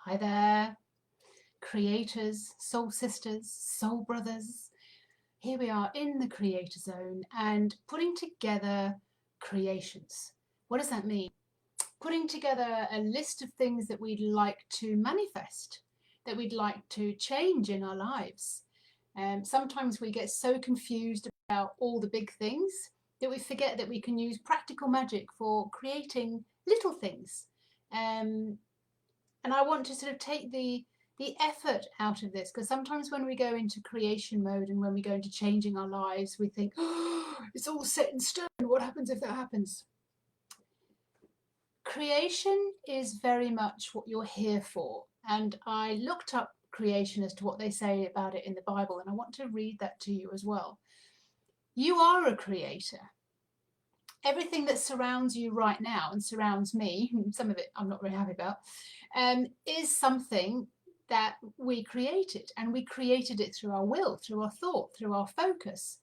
Hi there, creators, soul sisters, soul brothers. Here we are in the creator zone and putting together creations. What does that mean? Putting together a list of things that we'd like to manifest, that we'd like to change in our lives. Sometimes we get so confused about all the big things that we forget that we can use practical magic for creating little things. And I want to sort of take the effort out of this, because sometimes when we go into creation mode and when we go into changing our lives, we think, oh, it's all set in stone. What happens if that happens? Creation is very much what you're here for. And I looked up creation as to what they say about it in the Bible, and I want to read that to you as well. You are a creator. Everything that surrounds you right now and surrounds me, some of it I'm not very happy about, is something that we created, and we created it through our will, through our thought, through our focus.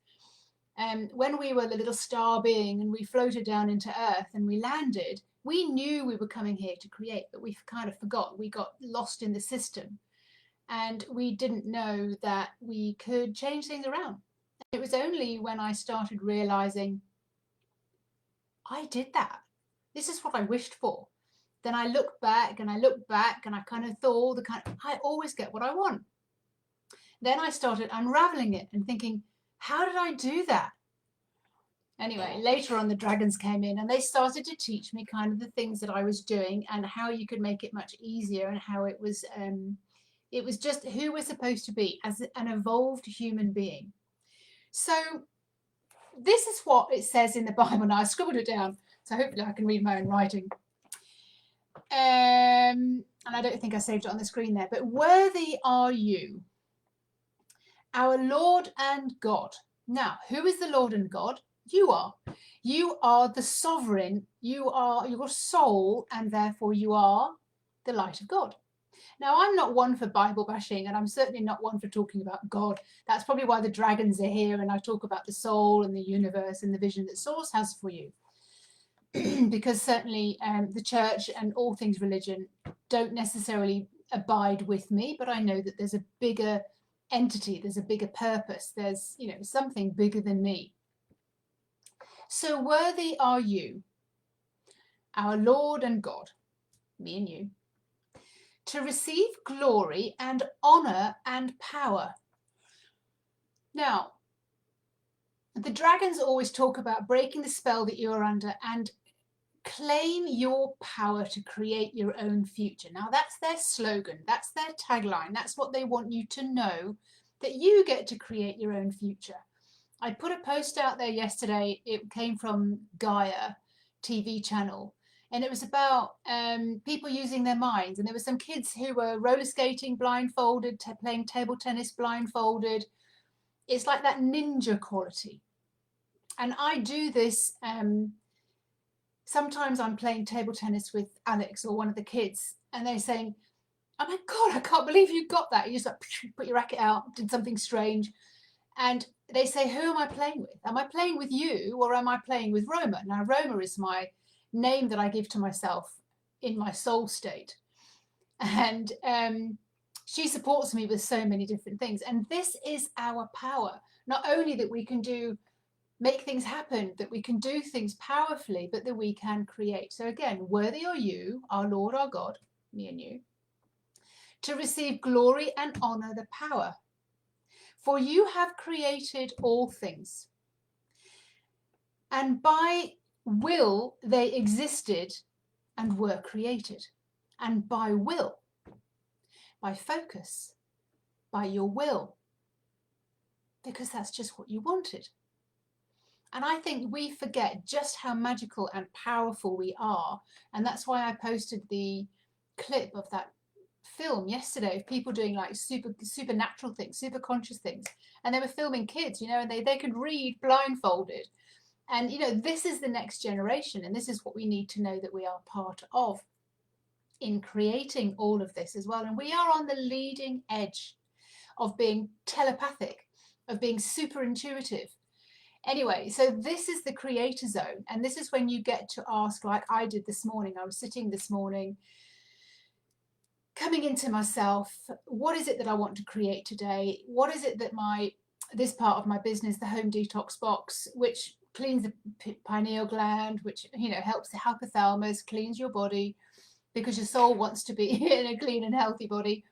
When we were the little star being and we floated down into Earth and we landed, we knew we were coming here to create, but we kind of forgot. We got lost in the system and we didn't know that we could change things around. It was only when I started realizing I did that. This is what I wished for. Then I looked back and I looked back and I kind of thought, I always get what I want. Then I started unraveling it and thinking, how did I do that? Anyway, later on the dragons came in and they started to teach me kind of the things that I was doing and how you could make it much easier, and how it was just who we're supposed to be as an evolved human being. So this is what it says in the Bible. Now I scribbled it down, so hopefully I can read my own writing. And I don't think I saved it on the screen there, but worthy are you, our Lord and God. Now, who is the Lord and God? You are. You are the sovereign. You are your soul, and therefore you are the light of God. Now, I'm not one for Bible bashing, and I'm certainly not one for talking about God. That's probably why the dragons are here, and I talk about the soul and the universe and the vision that Source has for you. Because certainly the church and all things religion don't necessarily abide with me, but I know that there's a bigger entity, there's a bigger purpose, there's something bigger than me. So worthy are you, our Lord and God, me and you, to receive glory and honor and power. Now, the dragons always talk about breaking the spell that you're under and claim your power to create your own future. Now, that's their slogan, that's their tagline, that's what they want you to know, that you get to create your own future. I put a post out there yesterday. It came from Gaia TV channel, and it was about people using their minds. And there were some kids who were roller skating blindfolded, playing table tennis blindfolded. It's like that ninja quality. And I do this. Sometimes I'm playing table tennis with Alex or one of the kids, and they're saying, "Oh my God, I can't believe you got that." You just like put your racket out, did something strange. And they say, who am I playing with? Am I playing with you, or am I playing with Roma? Now, Roma is my name that I give to myself in my soul state. And she supports me with so many different things. And this is our power. Not only that we can make things happen, that we can do things powerfully, but that we can create. So again, worthy are you, our Lord, our God, me and you, to receive glory and honor, the power. For you have created all things, and by will they existed and were created. And by will, by focus, by your will, because that's just what you wanted. And I think we forget just how magical and powerful we are. And that's why I posted the clip of that film yesterday of people doing like supernatural things, super conscious things, and they were filming kids, and they could read blindfolded. And this is the next generation, and this is what we need to know that we are part of in creating all of this as well. And we are on the leading edge of being telepathic, of being super intuitive. Anyway, so this is the creator zone, and this is when you get to ask, like I did this morning. I was sitting this morning coming into myself. What is it that I want to create today? What is it that this part of my business, the home detox box, which cleans the pineal gland, which helps the hypothalamus, cleans your body because your soul wants to be in a clean and healthy body.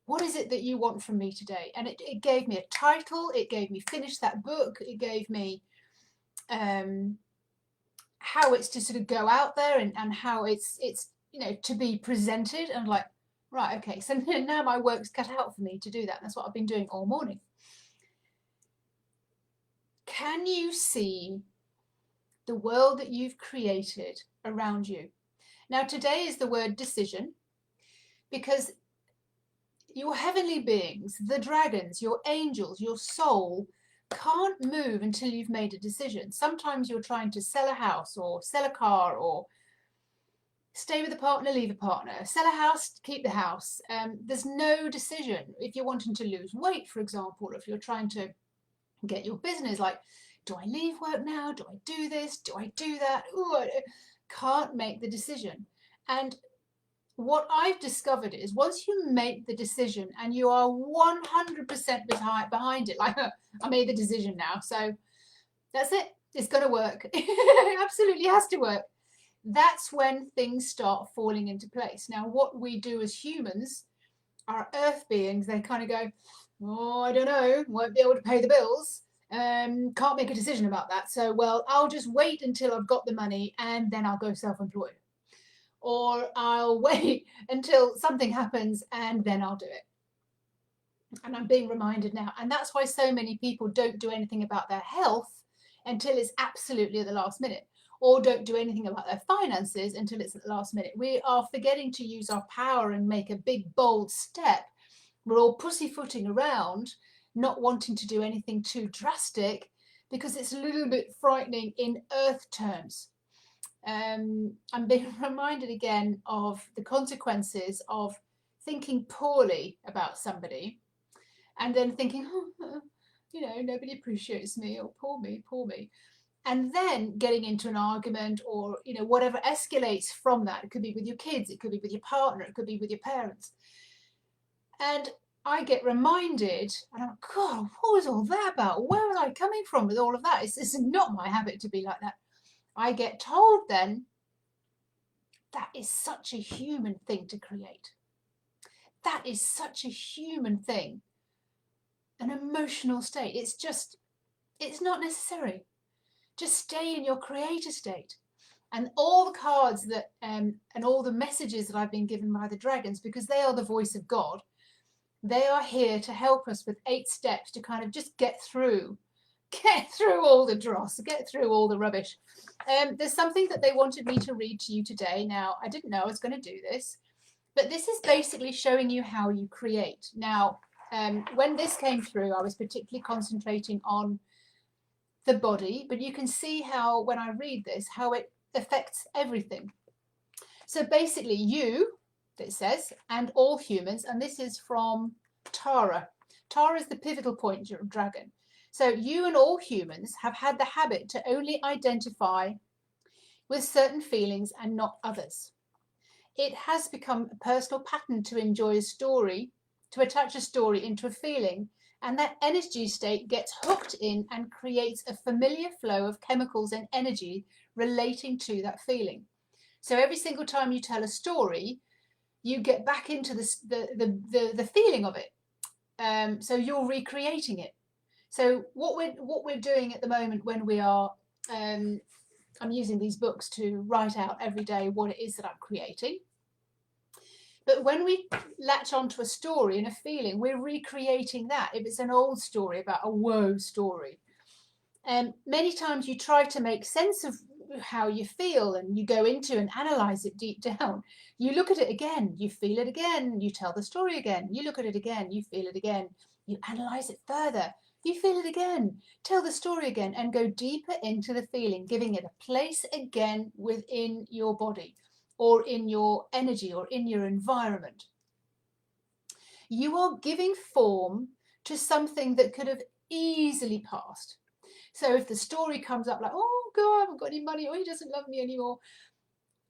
What is it that you want from me today? And it gave me a title. It gave me finish that book. It gave me how it's to sort of go out there and how it's to be presented, and like, right, okay, so now my work's cut out for me to do that. That's what I've been doing all morning. Can you see the world that you've created around you? Now, today is the word decision, because your heavenly beings, the dragons, your angels, your soul, can't move until you've made a decision. Sometimes you're trying to sell a house or sell a car or stay with a partner, leave a partner, sell a house, keep the house. There's no decision. If you're wanting to lose weight, for example, or if you're trying to get your business, like, do I leave work now? Do I do this? Do I do that? Ooh, I can't make the decision. And what I've discovered is once you make the decision and you are 100% behind it, like, I made the decision now, so that's it. It's going to work. It absolutely has to work. That's when things start falling into place. Now, what we do as humans, our earth beings, they kind of go, oh, I don't know, won't be able to pay the bills. Can't make a decision about that. So, well, I'll just wait until I've got the money and then I'll go self-employed. Or I'll wait until something happens and then I'll do it. And I'm being reminded now. And that's why so many people don't do anything about their health until it's absolutely at the last minute, or don't do anything about their finances until it's at the last minute. We are forgetting to use our power and make a big, bold step. We're all pussyfooting around, not wanting to do anything too drastic because it's a little bit frightening in earth terms. I'm being reminded again of the consequences of thinking poorly about somebody and then thinking, oh, nobody appreciates me, or poor me. And then getting into an argument or, whatever escalates from that. It could be with your kids, it could be with your partner, it could be with your parents. And I get reminded, and I'm like, God, what was all that about? Where was I coming from with all of that? It's not my habit to be like that. I get told then that is such a human thing to create. That is such a human thing. An emotional state. It's not necessary. Just stay in your creator state. And all the cards that and all the messages that I've been given by the dragons, because they are the voice of God, they are here to help us with 8 steps to kind of just get through all the dross, get through all the rubbish. There's something that they wanted me to read to you today. Now, I didn't know I was going to do this, but this is basically showing you how you create. Now, when this came through, I was particularly concentrating on the body, but you can see how, when I read this, how it affects everything. So basically, you, it says, and all humans, and this is from Tara. Tara is the pivotal point of dragon. So you and all humans have had the habit to only identify with certain feelings and not others. It has become a personal pattern to enjoy a story, to attach a story into a feeling, and that energy state gets hooked in and creates a familiar flow of chemicals and energy relating to that feeling. So every single time you tell a story, you get back into the feeling of it. So you're recreating it. So what we're doing at the moment when we are, I'm using these books to write out every day what it is that I'm creating. But when we latch onto a story and a feeling, we're recreating that. If it's an old story about a woe story, many times you try to make sense of how you feel and you go into and analyze it deep down. You look at it again, you feel it again, you tell the story again, you look at it again, you feel it again, you analyze it further. You feel it again, tell the story again, and go deeper into the feeling, giving it a place again within your body or in your energy or in your environment. You are giving form to something that could have easily passed. So if the story comes up like, oh God, I haven't got any money, or he doesn't love me anymore,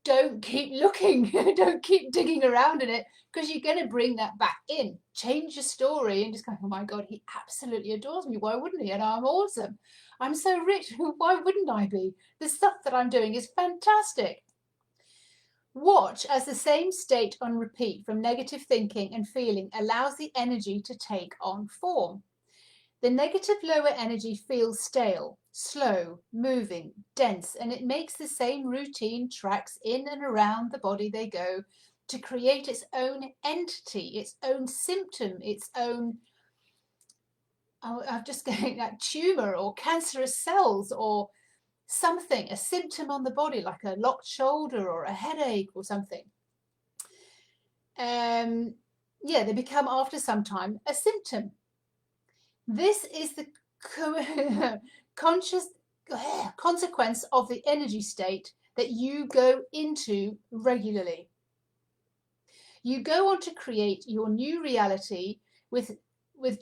don't keep looking, don't keep digging around in it, because you're going to bring that back in. Change your story and just go, oh my God, he absolutely adores me. Why wouldn't he? And I'm awesome. I'm so rich. Why wouldn't I be? The stuff that I'm doing is fantastic. Watch as the same state on repeat from negative thinking and feeling allows the energy to take on form. The negative lower energy feels stale, slow, moving, dense, and it makes the same routine tracks in and around the body they go to create its own entity, its own symptom, its own, I'm just getting that tumor or cancerous cells or something, a symptom on the body like a locked shoulder or a headache or something. Yeah, they become after some time a symptom. This is the conscious consequence of the energy state that you go into regularly. You go on to create your new reality with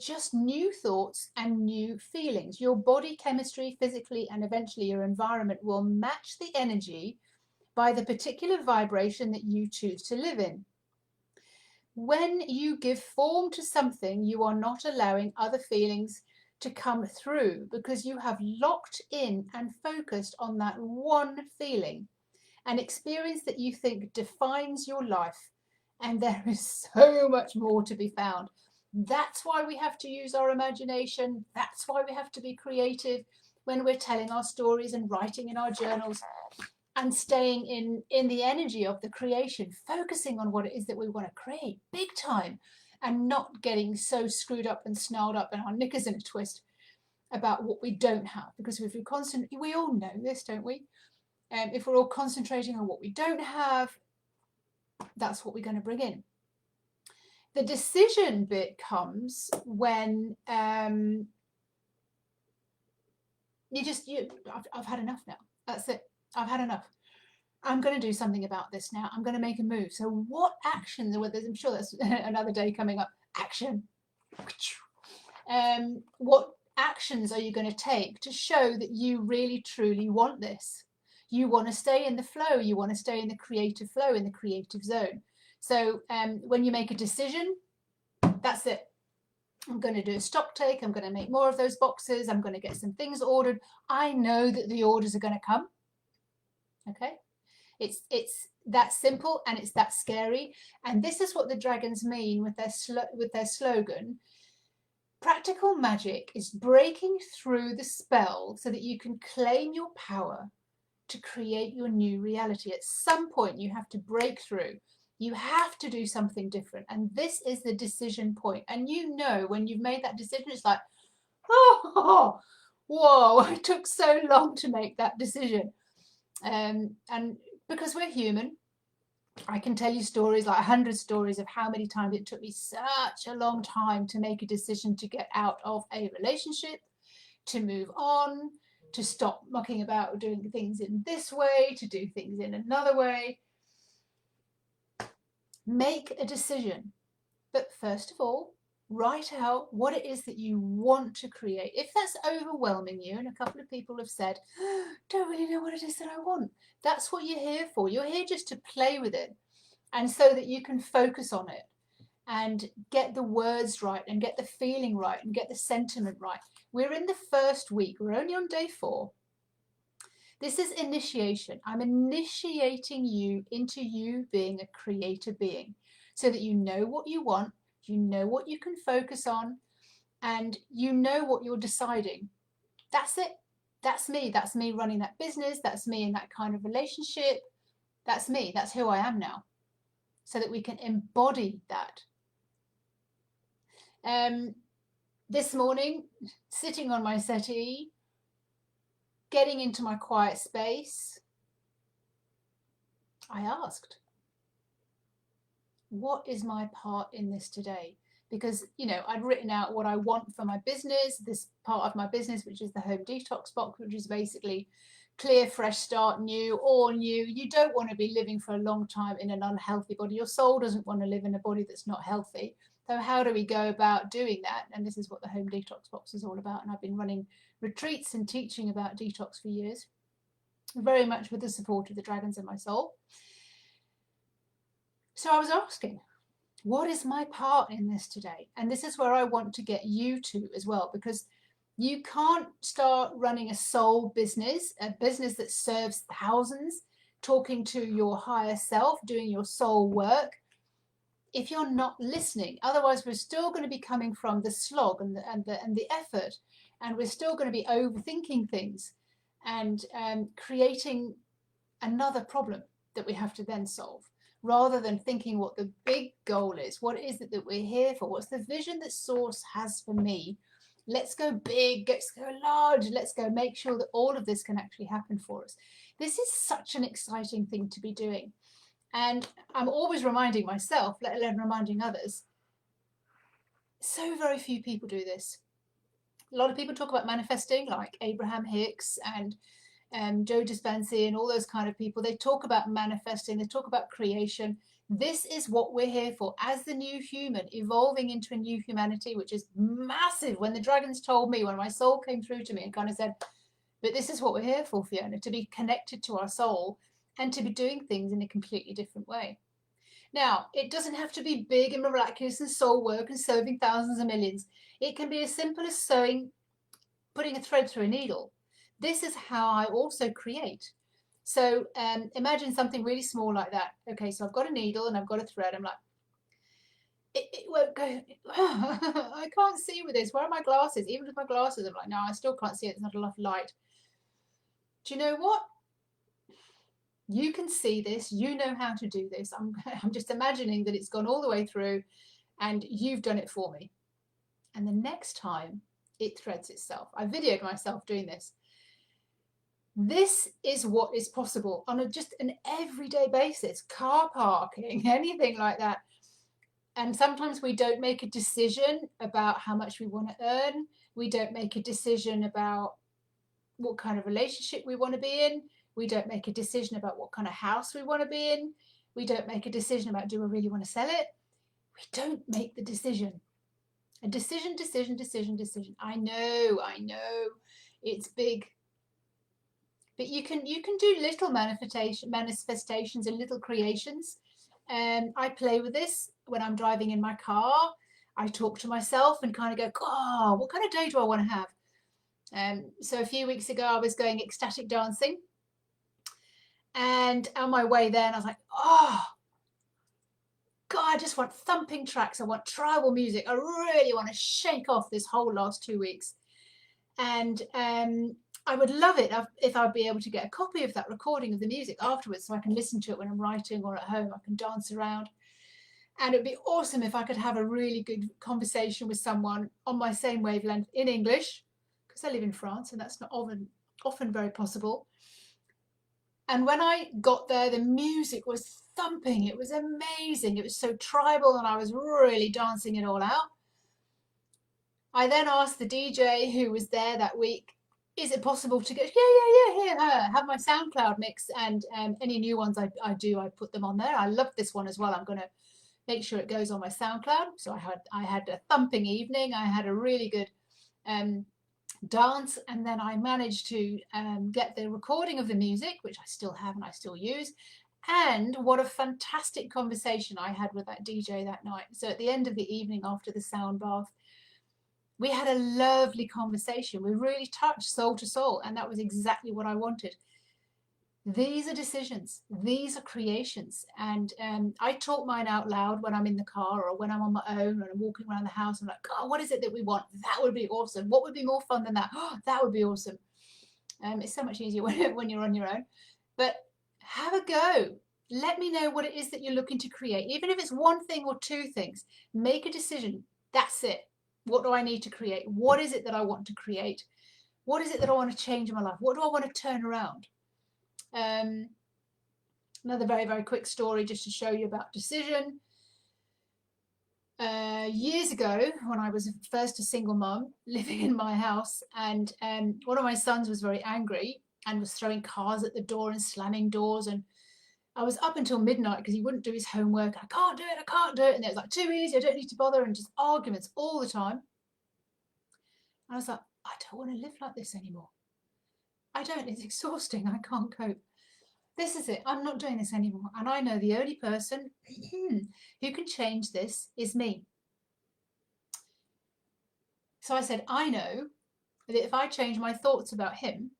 just new thoughts and new feelings. Your body chemistry, physically, and eventually your environment will match the energy by the particular vibration that you choose to live in. When you give form to something, you are not allowing other feelings to come through because you have locked in and focused on that one feeling, an experience that you think defines your life. And there is so much more to be found. That's why we have to use our imagination. That's why we have to be creative when we're telling our stories and writing in our journals and staying in the energy of the creation, focusing on what it is that we want to create big time and not getting so screwed up and snarled up and our knickers in a twist about what we don't have. Because if we constantly, we all know this, don't we? If we're all concentrating on what we don't have, that's what we're going to bring in. The decision bit comes when I've had enough now. That's it. I've had enough. I'm going to do something about this now. I'm going to make a move. So what actions, I'm sure that's another day coming up, action. What actions are you going to take to show that you really, truly want this? You want to stay in the flow. You want to stay in the creative flow, in the creative zone. So when you make a decision, that's it. I'm going to do a stock take. I'm going to make more of those boxes. I'm going to get some things ordered. I know that the orders are going to come. Okay. It's that simple and it's that scary. And this is what the dragons mean with their slogan. Practical magic is breaking through the spell so that you can claim your power to create your new reality. At some point, you have to break through. You have to do something different. And this is the decision point. And you know, when you've made that decision, it's like, oh, whoa, I took so long to make that decision. And because we're human, I can tell you stories, like 100 stories of how many times it took me such a long time to make a decision to get out of a relationship, to move on, to stop mucking about doing things in this way, to do things in another way. Make a decision. But first of all, write out what it is that you want to create. If that's overwhelming you, and a couple of people have said, don't really know what it is that I want, that's what you're here for. You're here just to play with it, and so that you can focus on it and get the words right and get the feeling right and get the sentiment right. We're in the first week. We're only on day 4. This is initiation. I'm initiating you into you being a creator being so that you know what you want, you know what you can focus on, and you know what you're deciding. That's it. That's me. That's me running that business. That's me in that kind of relationship. That's me. That's who I am now. So that we can embody that. This morning, sitting on my settee, getting into my quiet space, I asked, what is my part in this today? Because, you know, I'd written out what I want for my business, this part of my business, which is the home detox box, which is basically clear, fresh start, new, all new. You don't want to be living for a long time in an unhealthy body. Your soul doesn't want to live in a body that's not healthy. So how do we go about doing that? And this is what the home detox box is all about. And I've been running retreats and teaching about detox for years, very much with the support of the dragons in my soul. So I was asking, what is my part in this today? And this is where I want to get you to as well, because you can't start running a soul business, a business that serves thousands, talking to your higher self, doing your soul work, if you're not listening. Otherwise, we're still going to be coming from the slog and the effort, and we're still going to be overthinking things and creating another problem that we have to then solve, rather than thinking what the big goal is. What is it that we're here for? What's the vision that Source has for me? Let's go big, let's go large, let's go make sure that all of this can actually happen for us. This is such an exciting thing to be doing. And I'm always reminding myself, let alone reminding others, so very few people do this. A lot of people talk about manifesting, like Abraham Hicks and Joe Dispenza and all those kind of people. They talk about manifesting, they talk about creation. This is what we're here for as the new human, evolving into a new humanity, which is massive. When the dragons told me, when my soul came through to me and kind of said, but this is what we're here for, Fiona, to be connected to our soul and to be doing things in a completely different way. Now, it doesn't have to be big and miraculous and soul work and serving thousands and millions. It can be as simple as putting a thread through a needle. This is how I also create. So imagine something really small like that. Okay, so I've got a needle and I've got a thread. I'm like, it won't go. I can't see with this. Where are my glasses? Even with my glasses, I'm like, no, I still can't see it. There's not enough light. Do you know what? You can see this. You know how to do this. I'm just imagining that it's gone all the way through and you've done it for me. And the next time it threads itself. I videoed myself doing this. This is what is possible on just an everyday basis, car parking, anything like that. And sometimes we don't make a decision about how much we want to earn. We don't make a decision about what kind of relationship we want to be in. We don't make a decision about what kind of house we want to be in. We don't make a decision about, do I really want to sell it? We don't make the decision. A decision. I know, it's big. But you can do little manifestations and little creations. I play with this when I'm driving in my car. I talk to myself and kind of go, oh, what kind of day do I want to have? So a few weeks ago, I was going ecstatic dancing. And on my way there, and I was like, oh, God, I just want thumping tracks. I want tribal music. I really want to shake off this whole last 2 weeks. And I would love it if I'd be able to get a copy of that recording of the music afterwards so I can listen to it when I'm writing or at home. I can dance around. And it'd be awesome if I could have a really good conversation with someone on my same wavelength in English, because I live in France and that's not often very possible. And when I got there, the music was thumping. It was amazing. It was so tribal and I was really dancing it all out. I then asked the DJ who was there that week, is it possible to go, here, have my SoundCloud mix, and any new ones I put them on there. I love this one as well. I'm going to make sure it goes on my SoundCloud. So I had a thumping evening. I had a really good dance, and then I managed to get the recording of the music, which I still have and I still use. And what a fantastic conversation I had with that DJ that night. So at the end of the evening, after the sound bath, we had a lovely conversation. We really touched soul to soul, and that was exactly what I wanted. These are decisions. These are creations. And I talk mine out loud when I'm in the car or when I'm on my own and I'm walking around the house. I'm like, God, what is it that we want? That would be awesome. What would be more fun than that? Oh, that would be awesome. It's so much easier when you're on your own. But have a go. Let me know what it is that you're looking to create. Even if it's one thing or two things, make a decision. That's it. What do I need to create? What is it that I want to create? What is it that I want to change in my life? What do I want to turn around? Another very, very quick story just to show you about decision. Years ago, when I was first a single mum living in my house, and one of my sons was very angry and was throwing cars at the door and slamming doors, and I was up until midnight because he wouldn't do his homework. I can't do it. And it was like, too easy, I don't need to bother, and just arguments all the time. And I was like, I don't want to live like this anymore. I don't, it's exhausting, I can't cope. This is it. I'm not doing this anymore. And I know the only person who can change this is me. So I said, I know that if I change my thoughts about him,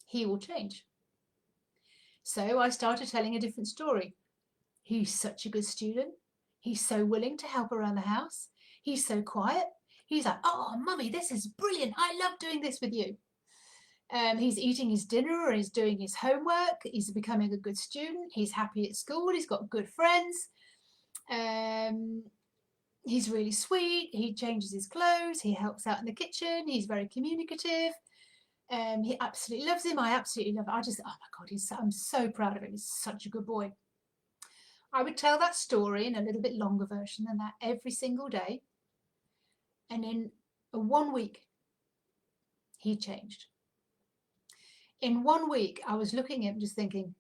he will change. So I started telling a different story. He's such a good student. He's so willing to help around the house. He's so quiet. He's like, oh, mummy, this is brilliant. I love doing this with you. He's eating his dinner or he's doing his homework. He's becoming a good student. He's happy at school. He's got good friends. He's really sweet. He changes his clothes. He helps out in the kitchen. He's very communicative. He absolutely loves him. I absolutely love it. Oh my God, I'm so proud of him. He's such a good boy. I would tell that story in a little bit longer version than that every single day. And in 1 week, he changed. In 1 week, I was looking at him just thinking,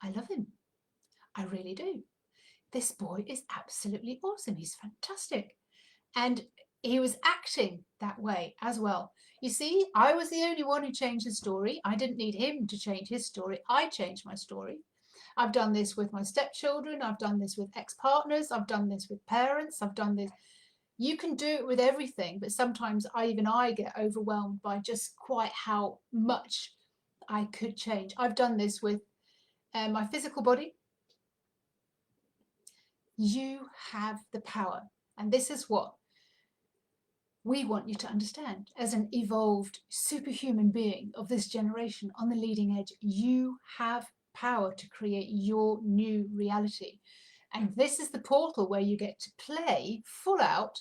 I love him. I really do. This boy is absolutely awesome. He's fantastic. And he was acting that way as well. You see, I was the only one who changed the story. I didn't need him to change his story. I changed my story. I've done this with my stepchildren. I've done this with ex-partners. I've done this with parents. I've done this. You can do it with everything, but sometimes I get overwhelmed by just quite how much I could change. I've done this with my physical body. You have the power. And this is what we want you to understand. As an evolved superhuman being of this generation on the leading edge, you have power to create your new reality. And this is the portal where you get to play full out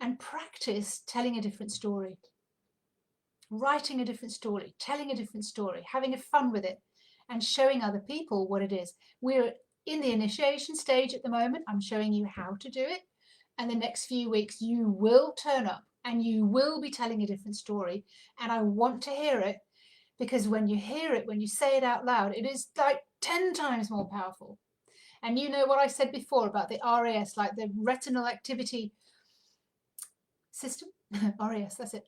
and practice telling a different story, writing a different story, telling a different story, having fun with it, and showing other people what it is. We're in the initiation stage at the moment. I'm showing you how to do it. And the next few weeks, you will turn up and you will be telling a different story. And I want to hear it, because when you hear it, when you say it out loud, it is like 10 times more powerful. And you know what I said before about the RAS, like the retinal activity system? RAS, that's it.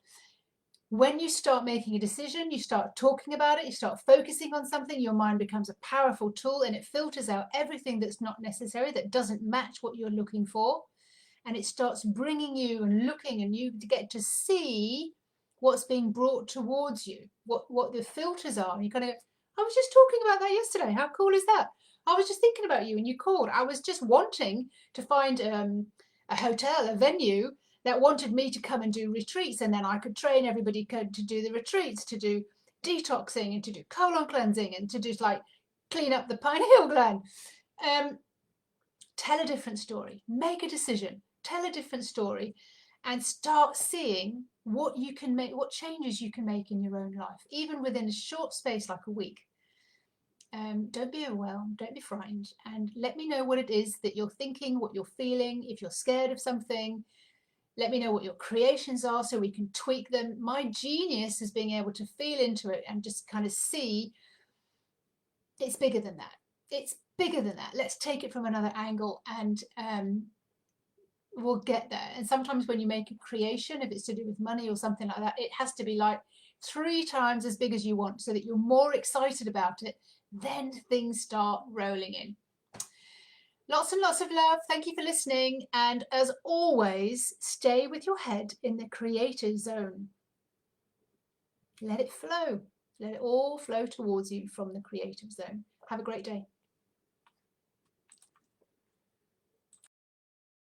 When you start making a decision, you start talking about it, you start focusing on something, your mind becomes a powerful tool and it filters out everything that's not necessary, that doesn't match what you're looking for. And it starts bringing you and looking, and you get to see what's being brought towards you, what the filters are. And you kind of, I was just talking about that yesterday. How cool is that? I was just thinking about you and you called. I was just wanting to find a hotel, a venue that wanted me to come and do retreats, and then I could train everybody to do the retreats, to do detoxing and to do colon cleansing and to just like clean up the pineal gland. Tell a different story, make a decision, tell a different story, and start seeing what you can make, what changes you can make in your own life, even within a short space like a week. Don't be overwhelmed, don't be frightened, and let me know what it is that you're thinking, what you're feeling. If you're scared of something, let me know what your creations are so we can tweak them. My genius is being able to feel into it and just kind of see it's bigger than that. It's bigger than that. Let's take it from another angle, and we'll get there. And sometimes when you make a creation, if it's to do with money or something like that, it has to be like 3 times as big as you want so that you're more excited about it. Then things start rolling in. Lots and lots of love. Thank you for listening. And as always, stay with your head in the creative zone. Let it flow. Let it all flow towards you from the creative zone. Have a great day.